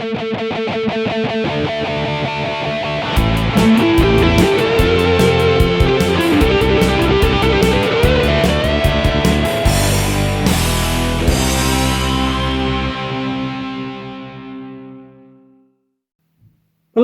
Hello,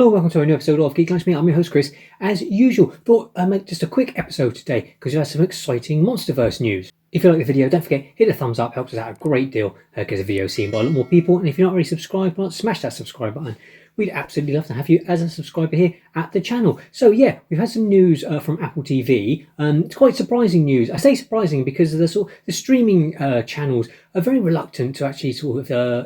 welcome to a new episode of Geek Lunch Me. I'm your host Chris. As usual, thought I'd make just a quick episode today because we have some exciting Monsterverse news. If you like the video, don't forget, hit the thumbs up, helps us out a great deal because the video is seen by a lot more people. And if you're not already subscribed, well, smash that subscribe button. We'd absolutely love to have you as a subscriber here at the channel. So yeah, we've had some news from Apple TV. It's quite surprising news. I say surprising because the streaming channels are very reluctant to actually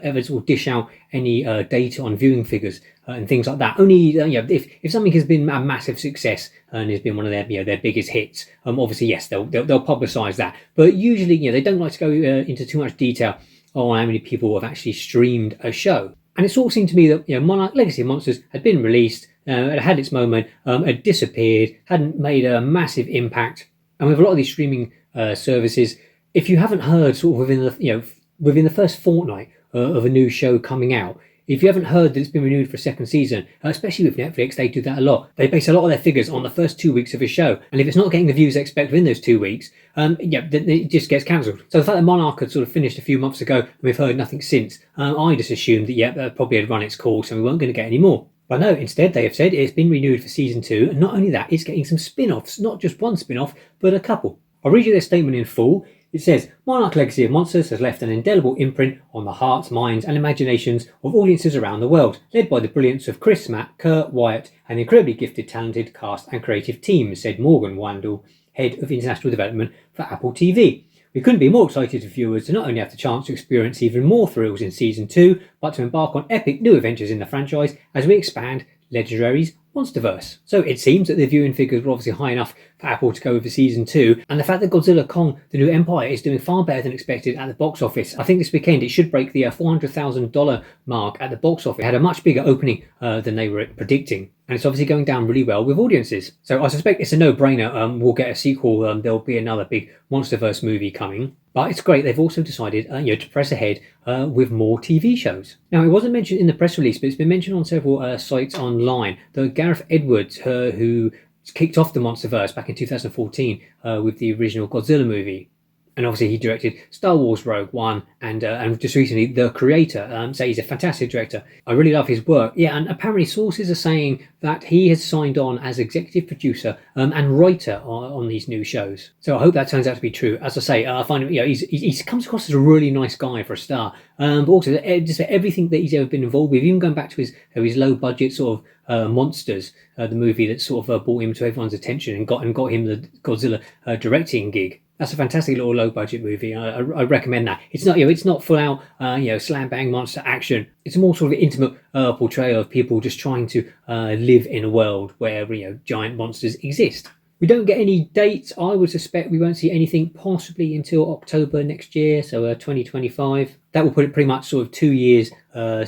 ever dish out any data on viewing figures and things like that. Only if something has been a massive success and has been one of their biggest hits, obviously yes, they'll publicise that. But usually they don't like to go into too much detail on how many people have actually streamed a show. And it sort of seemed to me that Monarch Legacy of Monsters had been released, it had its moment, had disappeared, hadn't made a massive impact. And with a lot of these streaming services, if you haven't heard sort of within the first fortnight of a new show coming out, if you haven't heard that it's been renewed for a second season, especially with Netflix, they do that a lot. They base a lot of their figures on the first 2 weeks of a show. And if it's not getting the views they expect within those 2 weeks, it just gets cancelled. So the fact that Monarch had sort of finished a few months ago and we've heard nothing since, I just assumed that, that probably had run its course and we weren't going to get any more. But no, instead they have said it's been renewed for season 2. And not only that, it's getting some spin-offs, not just one spin-off, but a couple. I'll read you their statement in full. It says, Monarch Legacy of Monsters has left an indelible imprint on the hearts, minds and imaginations of audiences around the world, led by the brilliance of Chris, Matt, Kurt, Wyatt and the incredibly gifted, talented cast and creative team, said Morgan Wandel, Head of International Development for Apple TV. We couldn't be more excited for viewers to not only have the chance to experience even more thrills in Season 2, but to embark on epic new adventures in the franchise as we expand Legendary's Monsterverse. So it seems that the viewing figures were obviously high enough for Apple to go over Season 2, and the fact that Godzilla Kong, The New Empire is doing far better than expected at the box office. I think this weekend it should break the $400,000 mark at the box office. It had a much bigger opening than they were predicting, and it's obviously going down really well with audiences. So I suspect it's a no-brainer. We'll get a sequel. There'll be another big Monsterverse movie coming. But it's great they've also decided to press ahead with more TV shows. Now, it wasn't mentioned in the press release, but it's been mentioned on several sites online that Gareth Edwards, who kicked off the Monsterverse back in 2014 with the original Godzilla movie, and obviously he directed Star Wars Rogue One and just recently The Creator. So he's a fantastic director. I really love his work. Yeah, and apparently sources are saying that he has signed on as executive producer and writer on these new shows. So I hope that turns out to be true. As I say, I find him, he comes across as a really nice guy for a star. But also just everything that he's ever been involved with, even going back to his low budget sort of Monsters, the movie that sort of brought him to everyone's attention and got him the Godzilla directing gig. That's a fantastic little low budget movie. I recommend that. It's not full out slam bang monster action. It's a more sort of intimate portrayal of people just trying to live in a world where giant monsters exist. We don't get any dates. I would suspect we won't see anything possibly until October next year, so 2025. That will put it pretty much sort of 2 years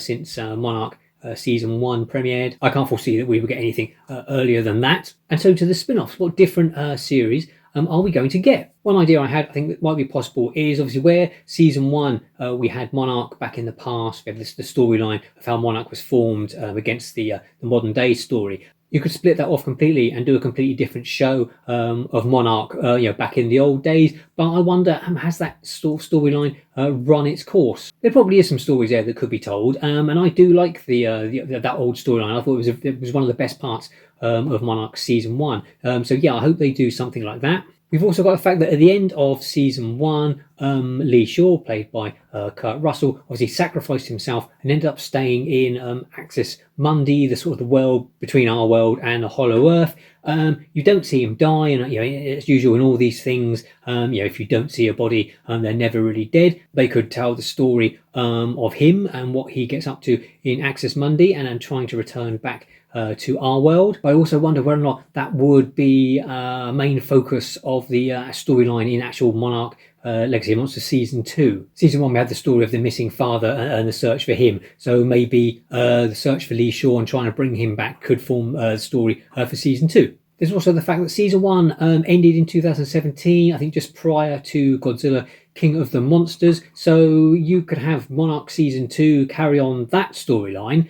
since Monarch Season 1 premiered. I can't foresee that we will get anything earlier than that. And so to the spin-offs, what different series are we going to get? One idea I had, I think that might be possible, is obviously where Season 1 we had Monarch back in the past. We had the storyline of how Monarch was formed against the modern day story. You could split that off completely and do a completely different show of Monarch, back in the old days. But I wonder, has that storyline run its course? There probably is some stories there that could be told, and I do like that old storyline. I thought it was one of the best parts of Monarch Season 1. So yeah, I hope they do something like that. We've also got the fact that at the end of Season 1, Lee Shaw, played by Kurt Russell, obviously sacrificed himself and ended up staying in Axis Mundi, the sort of the world between our world and the Hollow Earth. You don't see him die, and it's usual in all these things. If you don't see a body, they're never really dead. They could tell the story of him and what he gets up to in Axis Mundi, and then trying to return back to our world. But I also wonder whether or not that would be a main focus of the storyline in actual Monarch Legacy of Monsters Season 2. Season 1 we had the story of the missing father and the search for him, so maybe the search for Lee Shaw and trying to bring him back could form the story for Season 2. There's also the fact that Season 1 ended in 2017, I think just prior to Godzilla King of the Monsters. So you could have Monarch Season 2 carry on that storyline.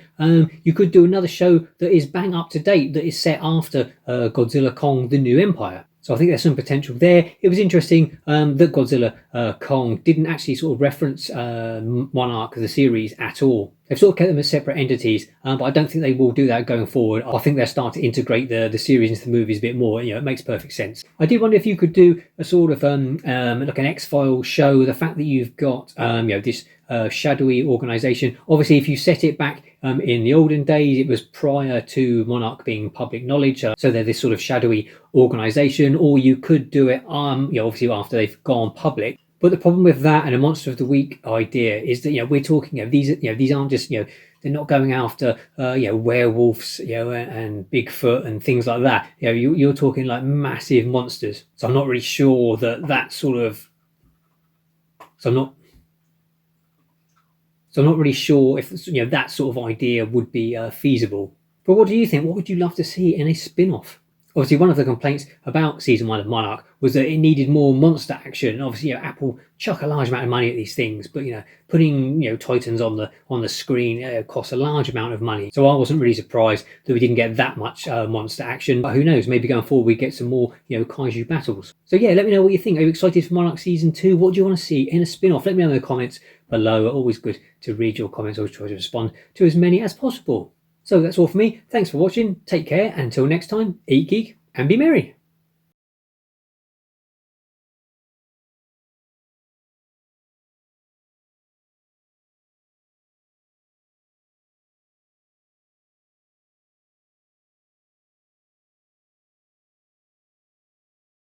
You could do another show that is bang up to date, that is set after Godzilla Kong, The New Empire. So I think there's some potential there. It was interesting that Godzilla Kong didn't actually sort of reference Monarch, the series, at all. They've sort of kept them as separate entities, but I don't think they will do that going forward. I think they'll start to integrate the series into the movies a bit more. It makes perfect sense. I did wonder if you could do a sort of like an X-Files show. The fact that you've got this shadowy organization. Obviously, if you set it back in the olden days, it was prior to Monarch being public knowledge, so they're this sort of shadowy organization. Or you could do it, obviously after they've gone public. But the problem with that and a Monster of the Week idea is that we're talking these aren't just they're not going after werewolves and Bigfoot and things like that. You're talking like massive monsters. So I'm not really sure that sort of. So I'm not really sure if that sort of idea would be feasible. But what do you think? What would you love to see in a spin-off? Obviously, one of the complaints about season 1 of Monarch was that it needed more monster action. Obviously, Apple chuck a large amount of money at these things, but putting Titans on the screen costs a large amount of money. So I wasn't really surprised that we didn't get that much monster action. But who knows? Maybe going forward we get some more kaiju battles. So yeah, let me know what you think. Are you excited for Monarch season 2? What do you want to see in a spin-off? Let me know in the comments below. Always good to read your comments. Always try to respond to as many as possible. So that's all for me. Thanks for watching. Take care. Until next time, eat, geek, and be merry.